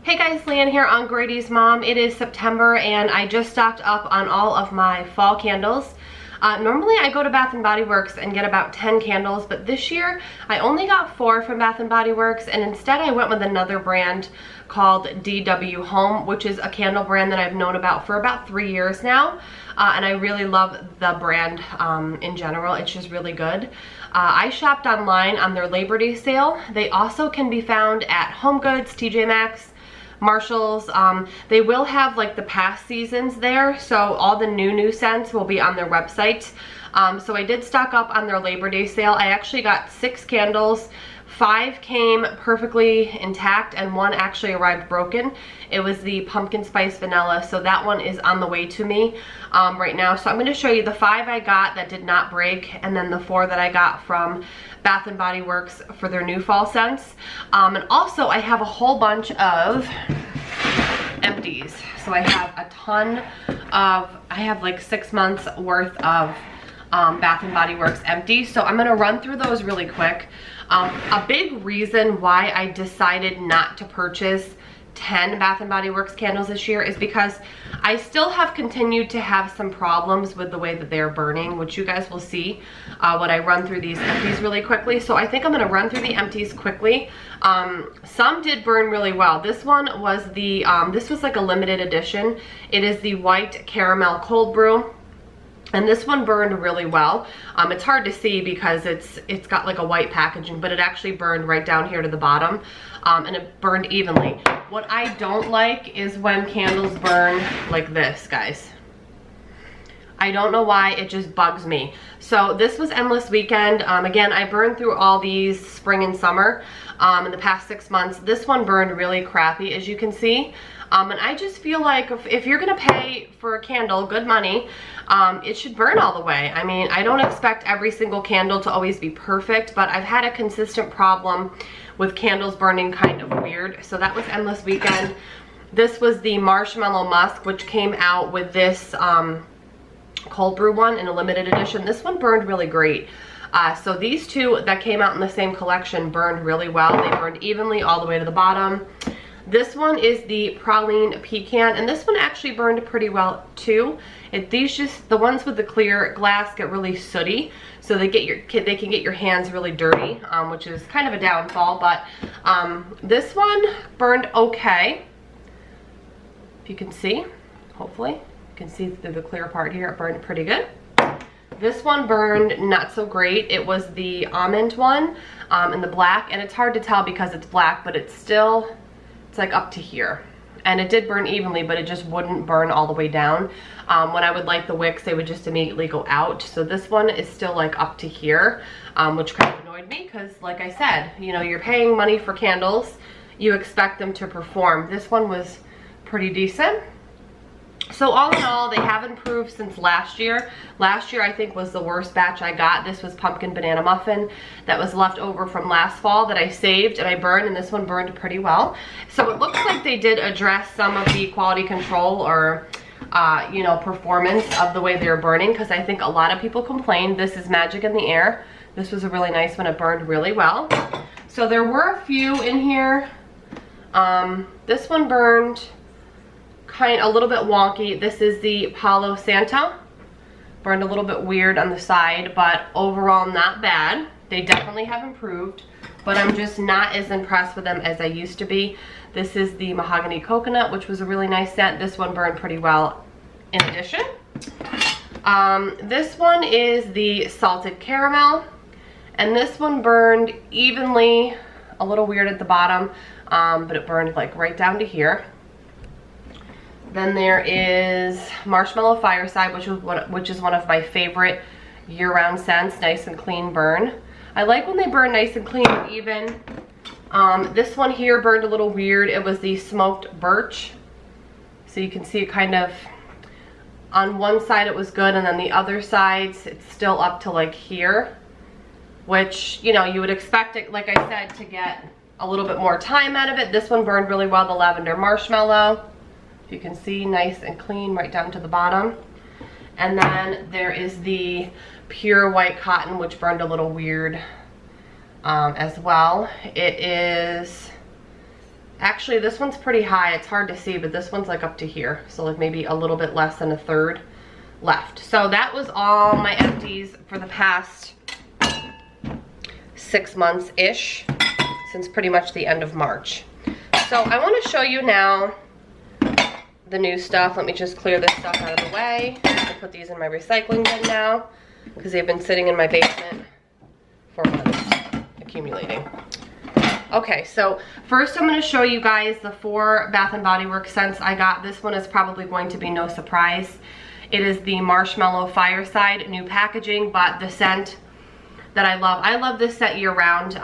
Hey guys, Leanne here on GradysMom. It is September and I just stocked up on all of my fall candles. Normally I go to Bath & Body Works and get about 10 candles, but this year I only got 4 from Bath & Body Works, and instead I went with another brand called DW Home, which is a candle brand that I've known about for about 3 years now. And I really love the brand in general. It's just really good. I shopped online on their Labor Day sale. They also can be found at HomeGoods, TJ Maxx, Marshalls. They will have like the past seasons there, so all the new scents will be on their website. So I did stock up on their Labor Day sale. I actually got 6 candles. 5 came perfectly intact and 1 actually arrived broken. It was the pumpkin spice vanilla, so that one is on the way to me right now. So I'm going to show you the 5 I got that did not break, and then the 4 that I got from Bath & Body Works for their new fall scents. And also I have a whole bunch of Empties. So I have a ton of, I have like 6 months worth of Bath & Body Works Empties. So I'm going to run through those really quick. A big reason why I decided not to purchase 10 Bath & Body Works candles this year is because I still have continued to have some problems with the way that they're burning, which you guys will see when I run through these Empties really quickly. So I think I'm going to run through the Empties quickly. Some did burn really well. This one was the, this was like a limited edition. It is the white caramel cold brew. And this one burned really well. It's hard to see because it's got like a white packaging, but it actually burned right down here to the bottom, and it burned evenly. What I don't like is when candles burn like this, guys. I don't know why, it just bugs me. So this was Endless Weekend. Again, I burned through all these spring and summer in the past 6 months. This one burned really crappy, as you can see. And I just feel like if you're gonna pay for a candle good money, it should burn all the way. I mean, I don't expect every single candle to always be perfect, but I've had a consistent problem with candles burning kind of weird. So that was Endless Weekend. This was the Marshmallow Musk, which came out with this cold brew one in a limited edition. This one burned really great. So these 2 that came out in the same collection burned really well. They burned evenly all the way to the bottom. This one is the Praline Pecan, and this one actually burned pretty well too. The ones with the clear glass get really sooty, so they can get your hands really dirty, which is kind of a downfall. But this one burned okay. If you can see, hopefully you can see through the clear part here, it burned pretty good. This one burned not so great. It was the almond one in the black, and it's hard to tell because it's black, but it's like up to here, and it did burn evenly, but it just wouldn't burn all the way down. When I would light the wicks, they would just immediately go out. So this one is still like up to here, which kind of annoyed me because, like I said, you know, you're paying money for candles, you expect them to perform. This one was pretty decent. So all in all, they have improved since last year. Last year I think was the worst batch I got. This was pumpkin banana muffin that was left over from last fall that I saved and I burned, and this one burned pretty well. So it looks like they did address some of the quality control or you know, performance of the way they're burning, because I think a lot of people complained. This is Magic in the Air. This was a really nice one. It burned really well. So there were a few in here. This one burned a little bit wonky. This is the Palo Santo. Burned a little bit weird on the side, but overall not bad. They definitely have improved, but I'm just not as impressed with them as I used to be. This is the Mahogany Coconut, which was a really nice scent. This one burned pretty well in addition. This one is the Salted Caramel, and this one burned evenly, a little weird at the bottom, but it burned like right down to here. Then there is Marshmallow Fireside, which is one of my favorite year-round scents. Nice and clean burn. I like when they burn nice and clean and even. This one here burned a little weird. It was the Smoked Birch. So you can see it kind of, on one side it was good, and then the other sides it's still up to like here, which, you know, you would expect it, like I said, to get a little bit more time out of it. This one burned really well, the Lavender Marshmallow. You can see, nice and clean right down to the bottom. And then there is the Pure White Cotton, which burned a little weird. as well. It is, actually this one's pretty high. It's hard to see, but this one's like up to here. So like maybe a little bit less than a third left. So that was all my empties for the past 6 months-ish, since pretty much the end of March. So I want to show you now the new stuff. Let me just clear this stuff out of the way. I put these in my recycling bin now because they've been sitting in my basement for months, accumulating. Okay, so first I'm going to show you guys the 4 Bath & Body Works scents I got. This one is probably going to be no surprise. It is the Marshmallow Fireside, new packaging, but the scent that I love this scent year round.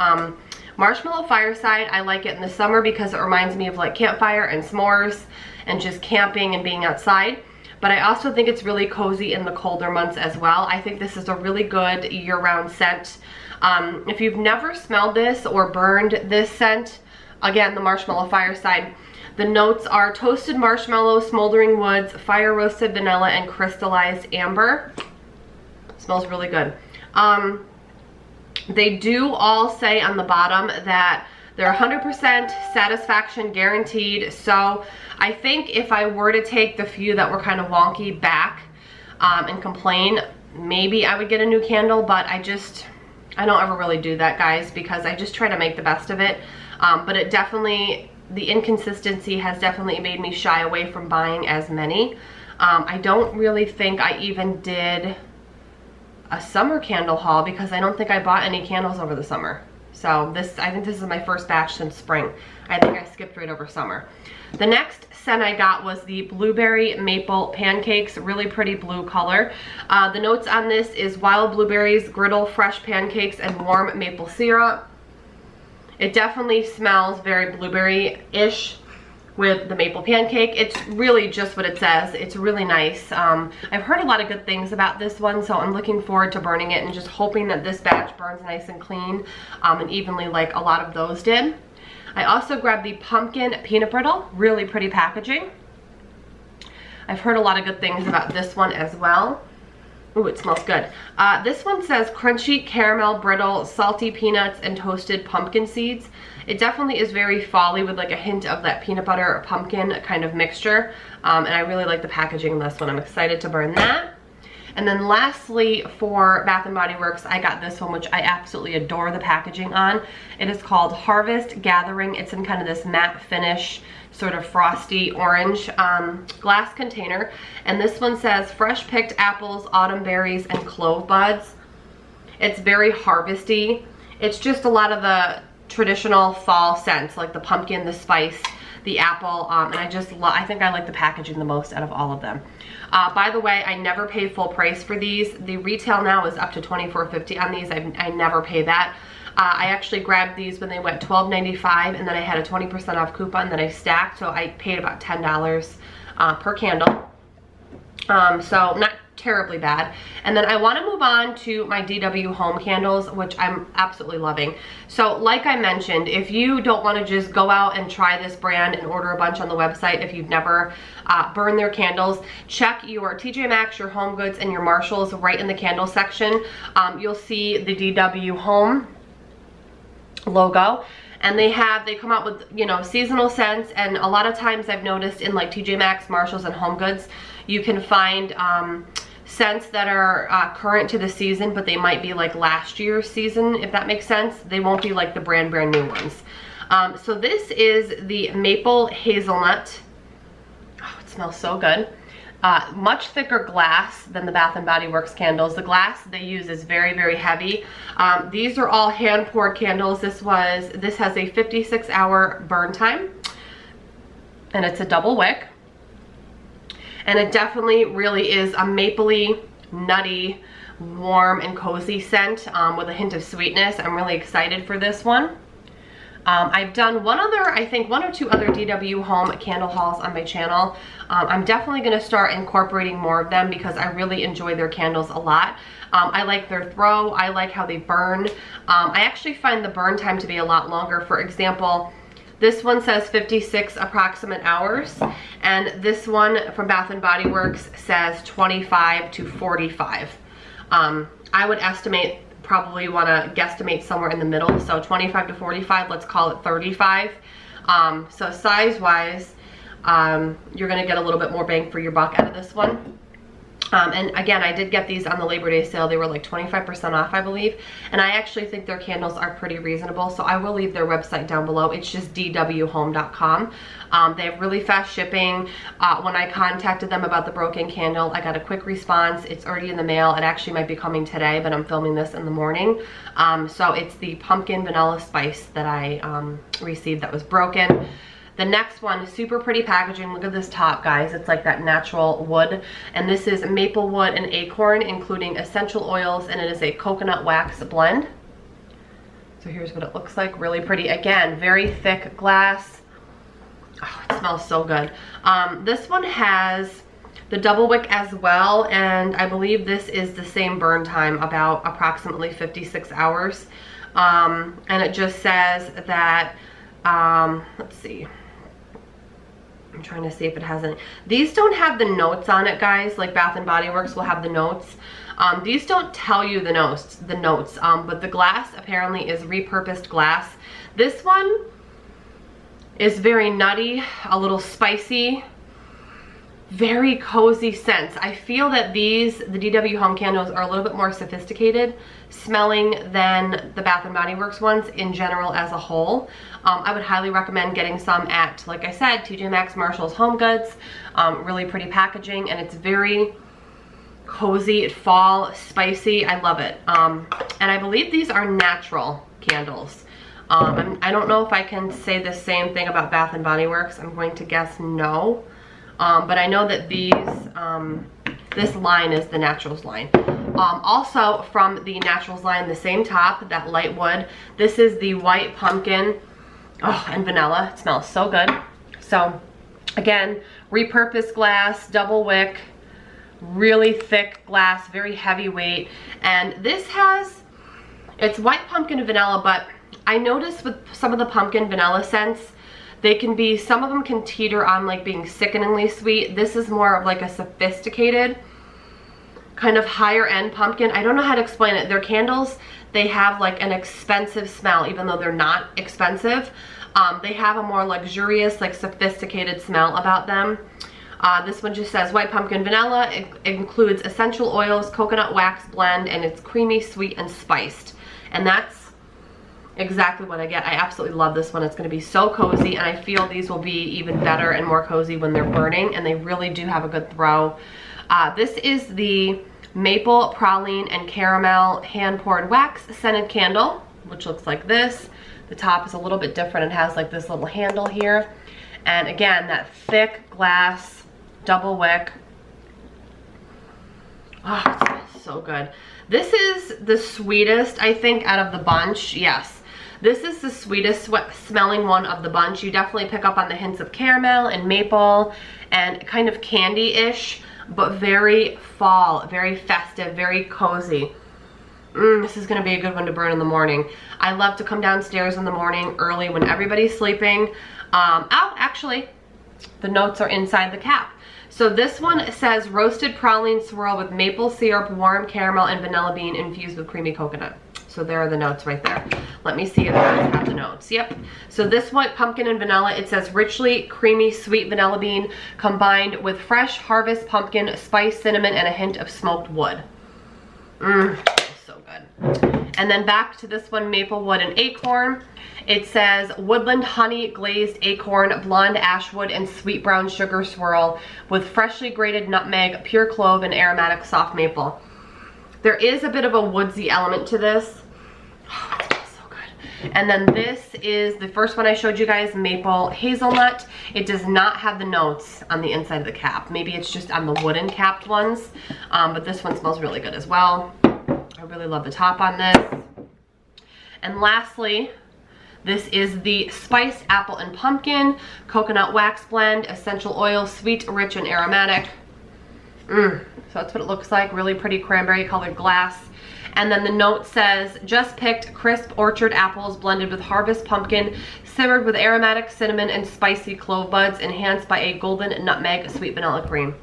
Marshmallow Fireside, I like it in the summer because it reminds me of like campfire and s'mores and just camping and being outside. But I also think it's really cozy in the colder months as well. I think this is a really good year-round scent. If you've never smelled this or burned this scent, again, the Marshmallow Fireside, the notes are toasted marshmallow, smoldering woods, fire roasted vanilla, and crystallized amber. Smells really good. They do all say on the bottom that they're 100% satisfaction guaranteed. So I think if I were to take the few that were kind of wonky back and complain, maybe I would get a new candle, but I don't ever really do that, guys, because I just try to make the best of it. But it definitely, the inconsistency has definitely made me shy away from buying as many. I don't really think I even did a summer candle haul because I don't think I bought any candles over the summer. So I think this is my first batch since spring. I think I skipped right over summer. The next scent I got was the Blueberry Maple Pancakes, really pretty blue color. The notes on this is wild blueberries, griddle, fresh pancakes, and warm maple syrup. It definitely smells very blueberry-ish with the maple pancake. It's really just what it says. It's really nice. I've heard a lot of good things about this one, so I'm looking forward to burning it and just hoping that this batch burns nice and clean and evenly like a lot of those did. I also grabbed the Pumpkin Peanut Brittle, really pretty packaging. I've heard a lot of good things about this one as well. Ooh, it smells good. This one says crunchy caramel brittle, salty peanuts, and toasted pumpkin seeds. It definitely is very fall-y with like a hint of that peanut butter or pumpkin kind of mixture. And I really like the packaging of this one. I'm excited to burn that. And then lastly, for Bath & Body Works, I got this one, which I absolutely adore the packaging on. It is called Harvest Gathering. It's in kind of this matte finish, sort of frosty orange glass container. And this one says fresh picked apples, autumn berries, and clove buds. It's very harvesty. It's just a lot of the traditional fall scents, like the pumpkin, the spice, the apple, and I think I like the packaging the most out of all of them. By the way, I never pay full price for these. The retail now is up to $24.50 on these. I never pay that. I actually grabbed these when they went $12.95, and then I had a 20% off coupon that I stacked, so I paid about $10 per candle. So not terribly bad. And then I want to move on to my DW home candles, which I'm absolutely loving. So like I mentioned, if you don't want to just go out and try this brand and order a bunch on the website, if you've never burned their candles, check your TJ Maxx, your Home Goods, and your Marshalls right in the candle section. You'll see the DW home logo. And they come out with, you know, seasonal scents, and a lot of times I've noticed in like TJ Maxx, Marshalls, and Home Goods, you can find scents that are current to the season, but they might be like last year's season, if that makes sense. They won't be like the brand new ones. So this is the Maple Hazelnut. Oh, it smells so good. Much thicker glass than the Bath & Body Works candles. The glass they use is very, very heavy. These are all hand poured candles. This has a 56-hour burn time, and it's a double wick. And it definitely really is a mapley, nutty, warm, and cozy scent with a hint of sweetness. I'm really excited for this one. I've done one or two other DW home candle hauls on my channel. I'm definitely going to start incorporating more of them because I really enjoy their candles a lot. I like their throw. I like how they burn. I actually find the burn time to be a lot longer. For example, this one says 56 approximate hours, and this one from Bath & Body Works says 25 to 45. I would estimate probably want to guesstimate somewhere in the middle. So 25 to 45, let's call it 35. So size wise, you're going to get a little bit more bang for your buck out of this one. And again, I did get these on the Labor Day sale. They were like 25% off, I believe. And I actually think their candles are pretty reasonable. So I will leave their website down below. It's just dwhome.com. They have really fast shipping. When I contacted them about the broken candle, I got a quick response. It's already in the mail. It actually might be coming today, but I'm filming this in the morning. So it's the pumpkin vanilla spice that I received that was broken. The next one, super pretty packaging. Look at this top, guys. It's like that natural wood. And this is maple wood and acorn, including essential oils, and it is a coconut wax blend. So here's what it looks like. Really pretty. Again, very thick glass. Oh, it smells so good. This one has the double wick as well, and I believe this is the same burn time, about approximately 56 hours. And it just says that, let's see. I'm trying to see if it has any. These don't have the notes on it, guys. Like Bath and Body Works will have the notes. These don't tell you the notes, but the glass apparently is repurposed glass. This one is very nutty, a little spicy, very cozy scents. I feel that the DW Home candles are a little bit more sophisticated smelling than the Bath and Body Works ones in general as a whole. I would highly recommend getting some at, like I said, TJ Maxx, Marshall's, Home Goods. Really pretty packaging, and it's very cozy, fall, spicy. I love it. And I believe these are natural candles. I don't know if I can say the same thing about Bath and Body Works. I'm going to guess no. But I know that these, this line is the Naturals line. Also from the Naturals line, the same top, that light wood, this is the white pumpkin, and vanilla. It smells so good. So again, repurposed glass, double wick, really thick glass, very heavyweight. And this has, it's white pumpkin and vanilla, but I noticed with some of the pumpkin vanilla scents, they can be, some of them can teeter on like being sickeningly sweet. This is more of like a sophisticated, kind of higher end pumpkin. I don't know how to explain it. Their candles, they have like an expensive smell, even though they're not expensive. They have a more luxurious, like sophisticated smell about them. This one just says white pumpkin vanilla. It includes essential oils, coconut wax blend, and it's creamy, sweet, and spiced. And that's exactly what I get. I absolutely love this one. It's going to be so cozy, and I feel these will be even better and more cozy when they're burning, and they really do have a good throw. This is the maple, praline, and caramel hand-poured wax scented candle, which looks like this. The top is a little bit different. It has like this little handle here. And again, that thick glass, double wick. Oh, it smells so good. This is the sweetest, I think, out of the bunch. Yes. This is the sweetest smelling one of the bunch. You definitely pick up on the hints of caramel and maple and kind of candy-ish, but very fall, very festive, very cozy. This is going to be a good one to burn in the morning. I love to come downstairs in the morning early when everybody's sleeping. Actually, the notes are inside the cap. So this one says roasted praline swirl with maple syrup, warm caramel, and vanilla bean infused with creamy coconut. So there are the notes right there. Let me see if those have the notes. Yep. So this white pumpkin and vanilla, it says richly creamy sweet vanilla bean combined with fresh harvest pumpkin, spice, cinnamon, and a hint of smoked wood. So good. And then back to this one, maple wood and acorn. It says woodland honey glazed acorn, blonde ashwood, and sweet brown sugar swirl with freshly grated nutmeg, pure clove, and aromatic soft maple. There is a bit of a woodsy element to this. Oh, it smells so good. And then this is the first one I showed you guys, maple hazelnut. It does not have the notes on the inside of the cap. Maybe it's just on the wooden capped ones, but this one smells really good as well. I really love the top on this. And lastly, this is the spiced apple and pumpkin, coconut wax blend, essential oil, sweet, rich, and aromatic. So that's what it looks like, really pretty cranberry colored glass. And then the note says, just picked crisp orchard apples blended with harvest pumpkin, simmered with aromatic cinnamon and spicy clove buds, enhanced by a golden nutmeg sweet vanilla cream.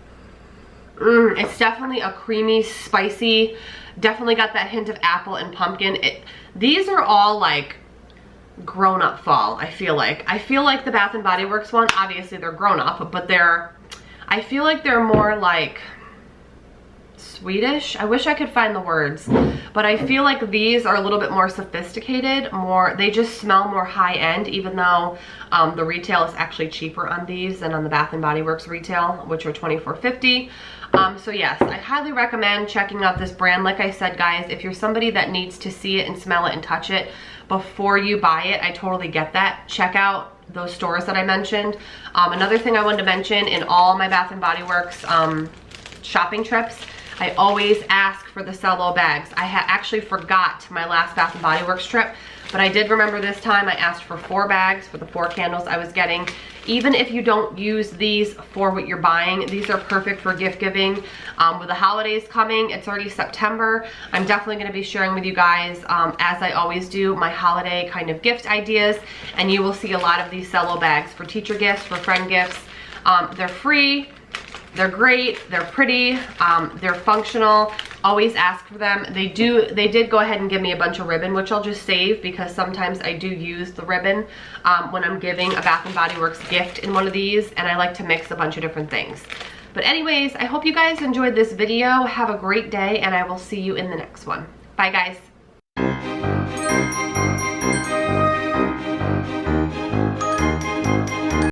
It's definitely a creamy, spicy, Definitely got that hint of apple and pumpkin. These are all like grown-up fall, I feel like. I feel like the Bath and Body Works one, obviously they're grown-up, but I feel like they're more like Swedish. I wish I could find the words, but I feel like these are a little bit more sophisticated, they just smell more high-end, even though the retail is actually cheaper on these than on the Bath and Body Works retail, which are $24.50. So yes, I highly recommend checking out this brand. Like I said, guys, if you're somebody that needs to see it and smell it and touch it before you buy it, I totally get that. Check out those stores that I mentioned. Another thing I wanted to mention, in all my Bath and Body Works shopping trips, I always ask for the cello bags. I actually forgot my last Bath and Body Works trip, but I did remember this time I asked for 4 bags for the 4 candles I was getting. Even if you don't use these for what you're buying, these are perfect for gift giving. With the holidays coming, it's already September. I'm definitely going to be sharing with you guys, as I always do, my holiday kind of gift ideas, and you will see a lot of these cello bags for teacher gifts, for friend gifts. They're free. They're great, they're pretty, they're functional. Always ask for them. They did go ahead and give me a bunch of ribbon, which I'll just save because sometimes I do use the ribbon when I'm giving a Bath and Body Works gift in one of these, and I like to mix a bunch of different things. But anyways, I hope you guys enjoyed this video. Have a great day, and I will see you in the next one. Bye, guys.